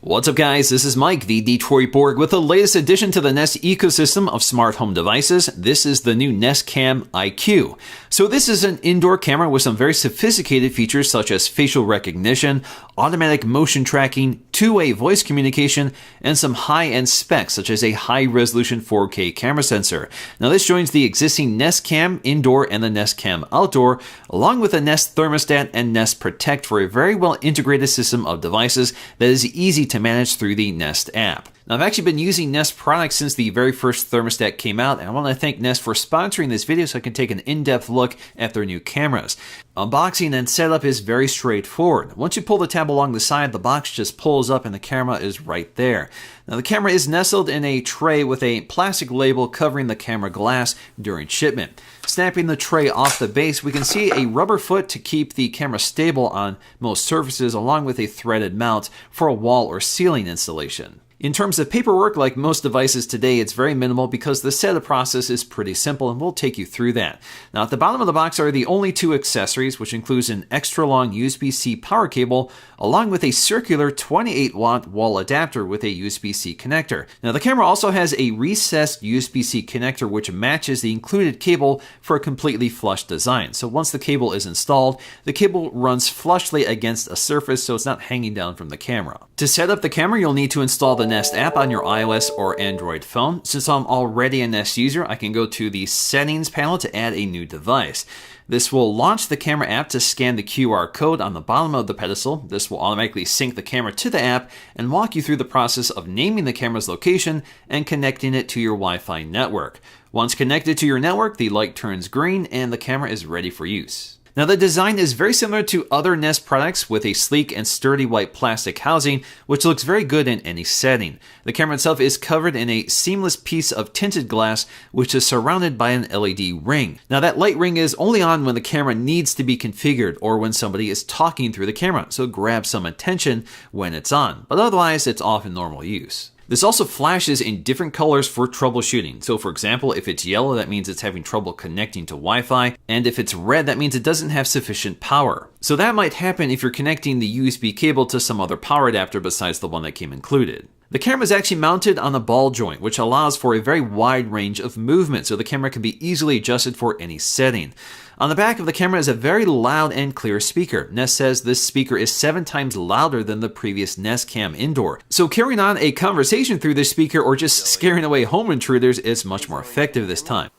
What's up guys, this is Mike, the Detroit Borg, with the latest addition to the Nest ecosystem of smart home devices. This is the new Nest Cam IQ. So this is an indoor camera with some very sophisticated features such as facial recognition, automatic motion tracking, two-way voice communication, and some high-end specs such as a high-resolution 4K camera sensor. Now this joins the existing Nest Cam Indoor and the Nest Cam Outdoor, along with a Nest Thermostat and Nest Protect for a very well-integrated system of devices that is easy to manage through the Nest app. Now, I've actually been using Nest products since the very first thermostat came out, and I want to thank Nest for sponsoring this video so I can take an in-depth look at their new cameras. Unboxing and setup is very straightforward. Once you pull the tab along the side, the box just pulls up and the camera is right there. Now, the camera is nestled in a tray with a plastic label covering the camera glass during shipment. Snapping the tray off the base, we can see a rubber foot to keep the camera stable on most surfaces, along with a threaded mount for a wall or ceiling installation. In terms of paperwork, like most devices today, it's very minimal because the setup process is pretty simple, and we'll take you through that. Now, at the bottom of the box are the only two accessories, which includes an extra long USB-C power cable, along with a circular 28-watt wall adapter with a USB-C connector. Now, the camera also has a recessed USB-C connector, which matches the included cable for a completely flush design. So once the cable is installed, the cable runs flushly against a surface, so it's not hanging down from the camera. To set up the camera, you'll need to install the Nest app on your iOS or Android phone. Since I'm already a Nest user, I can go to the settings panel to add a new device. This will launch the camera app to scan the QR code on the bottom of the pedestal. This will automatically sync the camera to the app and walk you through the process of naming the camera's location and connecting it to your Wi-Fi network. Once connected to your network, the light turns green and the camera is ready for use. Now, the design is very similar to other Nest products with a sleek and sturdy white plastic housing, which looks very good in any setting. The camera itself is covered in a seamless piece of tinted glass, which is surrounded by an LED ring. Now, that light ring is only on when the camera needs to be configured or when somebody is talking through the camera, so grab some attention when it's on, but otherwise it's off in normal use. This also flashes in different colors for troubleshooting. So for example, if it's yellow, that means it's having trouble connecting to Wi-Fi, and if it's red, that means it doesn't have sufficient power. So that might happen if you're connecting the USB cable to some other power adapter besides the one that came included. The camera is actually mounted on a ball joint, which allows for a very wide range of movement, so the camera can be easily adjusted for any setting. On the back of the camera is a very loud and clear speaker. Nest says this speaker is 7 times louder than the previous Nest Cam Indoor. So carrying on a conversation through this speaker or just scaring away home intruders is much more effective this time.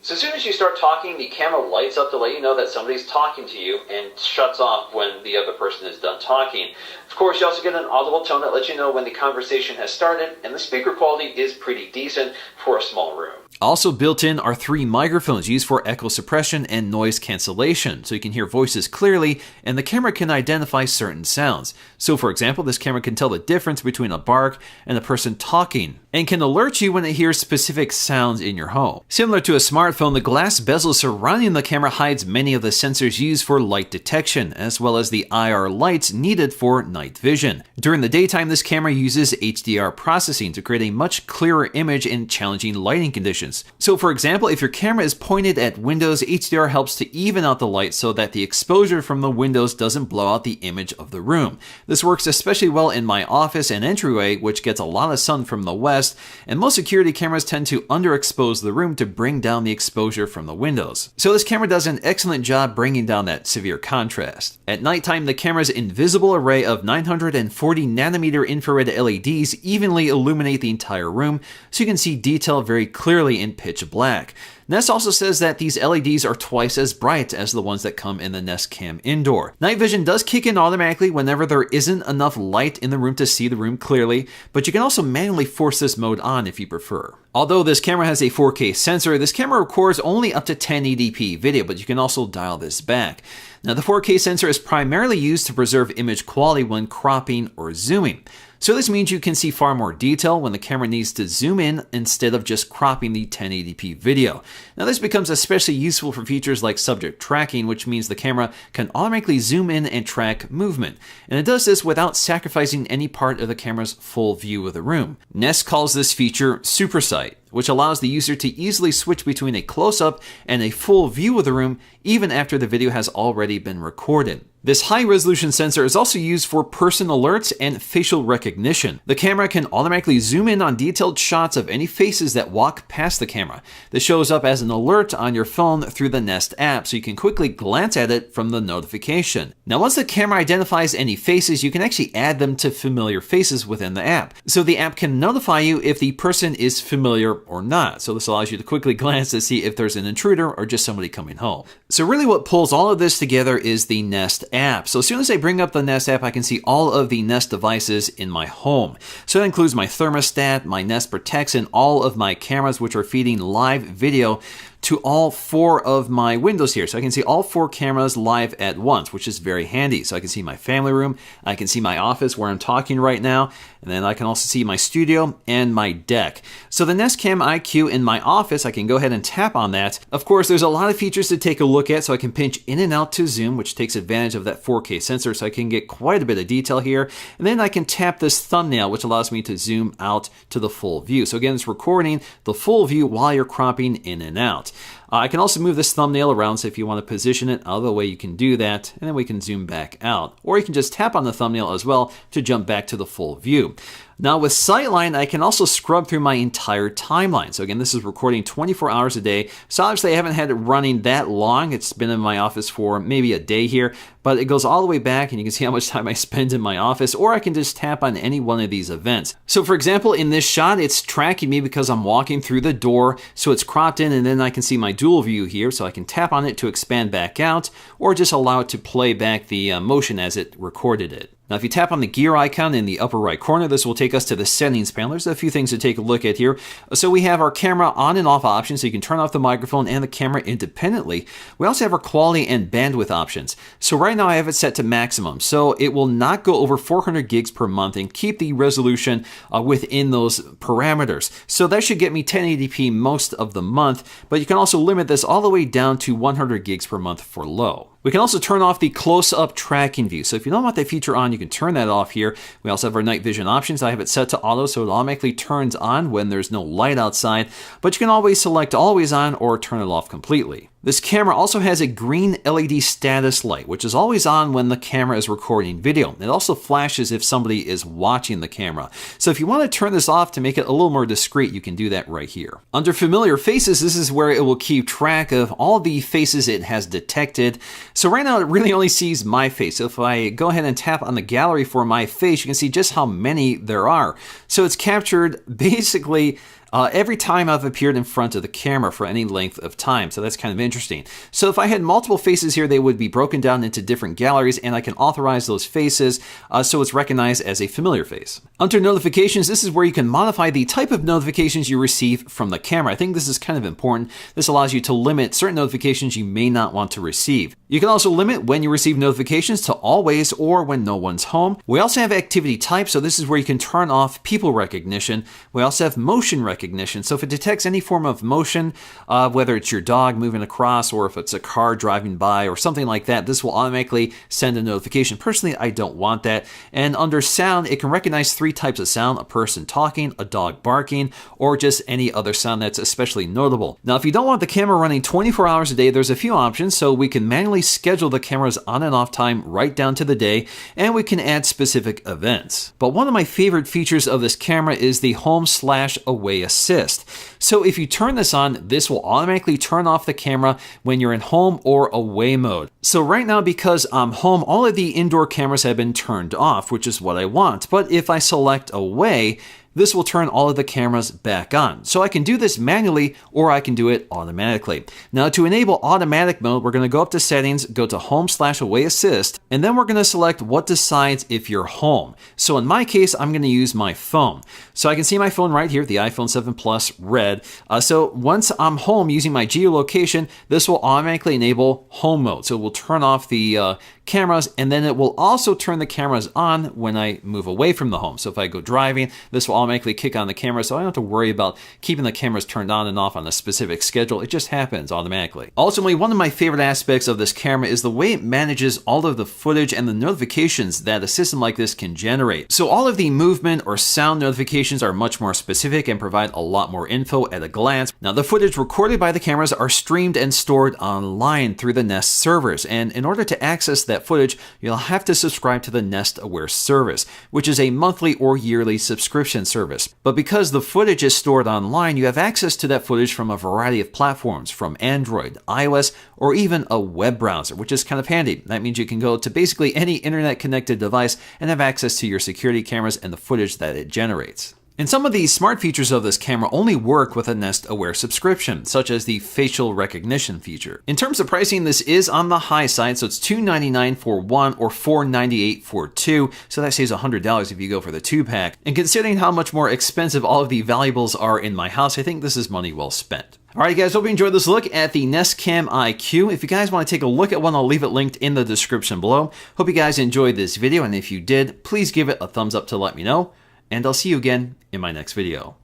So as soon as you start talking, the camera lights up to let you know that somebody's talking to you and shuts off when the other person is done talking. Of course, you also get an audible tone that lets you know when the conversation has started, and the speaker quality is pretty decent for a small room. Also built in are 3 microphones used for echo suppression and noise cancellation, so you can hear voices clearly and the camera can identify certain sounds. So for example, this camera can tell the difference between a bark and a person talking, and can alert you when it hears specific sounds in your home. Similar to a smartphone, the glass bezel surrounding the camera hides many of the sensors used for light detection, as well as the IR lights needed for night vision. During the daytime, this camera uses HDR processing to create a much clearer image in challenging lighting conditions. So for example, if your camera is pointed at windows, HDR helps to even out the light so that the exposure from the windows doesn't blow out the image of the room. This works especially well in my office and entryway, which gets a lot of sun from the west, and most security cameras tend to underexpose the room to bring down the exposure from the windows. So this camera does an excellent job bringing down that severe contrast. At nighttime, the camera's invisible array of 940 nanometer infrared LEDs evenly illuminate the entire room, so you can see detail very clearly in pitch black. Nest also says that these LEDs are twice as bright as the ones that come in the Nest Cam Indoor. Night vision does kick in automatically whenever there isn't enough light in the room to see the room clearly, but you can also manually force this mode on if you prefer. Although this camera has a 4K sensor, this camera records only up to 1080p video, but you can also dial this back. Now, the 4K sensor is primarily used to preserve image quality when cropping or zooming. So this means you can see far more detail when the camera needs to zoom in instead of just cropping the 1080p video. Now this becomes especially useful for features like subject tracking, which means the camera can automatically zoom in and track movement. And it does this without sacrificing any part of the camera's full view of the room. Nest calls this feature SuperSight, which allows the user to easily switch between a close-up and a full view of the room even after the video has already been recorded. This high-resolution sensor is also used for person alerts and facial recognition. The camera can automatically zoom in on detailed shots of any faces that walk past the camera. This shows up as an alert on your phone through the Nest app, so you can quickly glance at it from the notification. Now, once the camera identifies any faces, you can actually add them to familiar faces within the app. So the app can notify you if the person is familiar or not. So this allows you to quickly glance to see if there's an intruder or just somebody coming home. So really what pulls all of this together is the Nest app. So as soon as I bring up the Nest app, I can see all of the Nest devices in my home. So that includes my thermostat, my Nest Protects, and all of my cameras, which are feeding live video to all 4 of my windows here. So I can see all 4 cameras live at once, which is very handy. So I can see my family room, I can see my office where I'm talking right now, and then I can also see my studio and my deck. So the Nest Cam IQ in my office, I can go ahead and tap on that. Of course, there's a lot of features to take a look at, so I can pinch in and out to zoom, which takes advantage of that 4K sensor, so I can get quite a bit of detail here. And then I can tap this thumbnail, which allows me to zoom out to the full view. So again, it's recording the full view while you're cropping in and out. I can also move this thumbnail around, so if you want to position it out of the way, you can do that, and then we can zoom back out. Or you can just tap on the thumbnail as well to jump back to the full view. Now with Sightline, I can also scrub through my entire timeline. So again, this is recording 24 hours a day. So obviously I haven't had it running that long. It's been in my office for maybe a day here, but it goes all the way back and you can see how much time I spend in my office, or I can just tap on any one of these events. So for example, in this shot, it's tracking me because I'm walking through the door. So it's cropped in, and then I can see my dual view here. So I can tap on it to expand back out, or just allow it to play back the motion as it recorded it. Now, if you tap on the gear icon in the upper right corner, this will take us to the settings panel. There's a few things to take a look at here. So we have our camera on and off options, so you can turn off the microphone and the camera independently. We also have our quality and bandwidth options. So right now I have it set to maximum, so it will not go over 400 gigs per month and keep the resolution within those parameters. So that should get me 1080p most of the month, but you can also limit this all the way down to 100 gigs per month for low. We can also turn off the close-up tracking view. So if you don't want that feature on, you can turn that off here. We also have our night vision options. I have it set to auto, so it automatically turns on when there's no light outside, but you can always select always on or turn it off completely. This camera also has a green LED status light, which is always on when the camera is recording video. It also flashes if somebody is watching the camera. So if you want to turn this off to make it a little more discreet, you can do that right here. Under familiar faces, this is where it will keep track of all the faces it has detected. So right now it really only sees my face. So if I go ahead and tap on the gallery for my face, you can see just how many there are. So it's captured basically every time I've appeared in front of the camera for any length of time. So that's kind of interesting. So if I had multiple faces here, they would be broken down into different galleries, and I can authorize those faces so it's recognized as a familiar face. Under notifications, this is where you can modify the type of notifications you receive from the camera. I think this is kind of important. This allows you to limit certain notifications you may not want to receive. You can also limit when you receive notifications to always or when no one's home. We also have activity type, so this is where you can turn off people recognition. We also have motion recognition. So if it detects any form of motion, whether it's your dog moving across or if it's a car driving by or something like that, this will automatically send a notification. Personally, I don't want that. And under sound, it can recognize 3 types of sound: a person talking, a dog barking, or just any other sound that's especially notable. Now, if you don't want the camera running 24 hours a day, there's a few options. So we can manually schedule the camera's on and off time right down to the day, and we can add specific events. But one of my favorite features of this camera is the home/away assist. So if you turn this on, this will automatically turn off the camera when you're in home or away mode. So right now, because I'm home, all of the indoor cameras have been turned off, which is what I want. But if I select away, this will turn all of the cameras back on. So I can do this manually, or I can do it automatically. Now, to enable automatic mode, we're going to go up to settings, go to home/away assist, and then we're going to select what decides if you're home. So in my case, I'm going to use my phone. So I can see my phone right here, the iPhone 7 Plus red. So once I'm home using my geolocation, this will automatically enable home mode. So we'll turn off the cameras, and then it will also turn the cameras on when I move away from the home. So if I go driving, this will automatically kick on the camera, so I don't have to worry about keeping the cameras turned on and off on a specific schedule. It just happens automatically. Ultimately, one of my favorite aspects of this camera is the way it manages all of the footage and the notifications that a system like this can generate. So all of the movement or sound notifications are much more specific and provide a lot more info at a glance. Now, the footage recorded by the cameras are streamed and stored online through the Nest servers, and in order to access that footage, you'll have to subscribe to the Nest Aware service, which is a monthly or yearly subscription service. But because the footage is stored online, you have access to that footage from a variety of platforms, from Android, iOS, or even a web browser, which is kind of handy. That means you can go to basically any internet-connected device and have access to your security cameras and the footage that it generates. And some of the smart features of this camera only work with a Nest Aware subscription, such as the facial recognition feature. In terms of pricing, this is on the high side, so it's $299 for one or $498 for two, so that saves $100 if you go for the 2-pack. And considering how much more expensive all of the valuables are in my house, I think this is money well spent. Alright guys, hope you enjoyed this look at the Nest Cam IQ. If you guys want to take a look at one, I'll leave it linked in the description below. Hope you guys enjoyed this video, and if you did, please give it a thumbs up to let me know. And I'll see you again in my next video.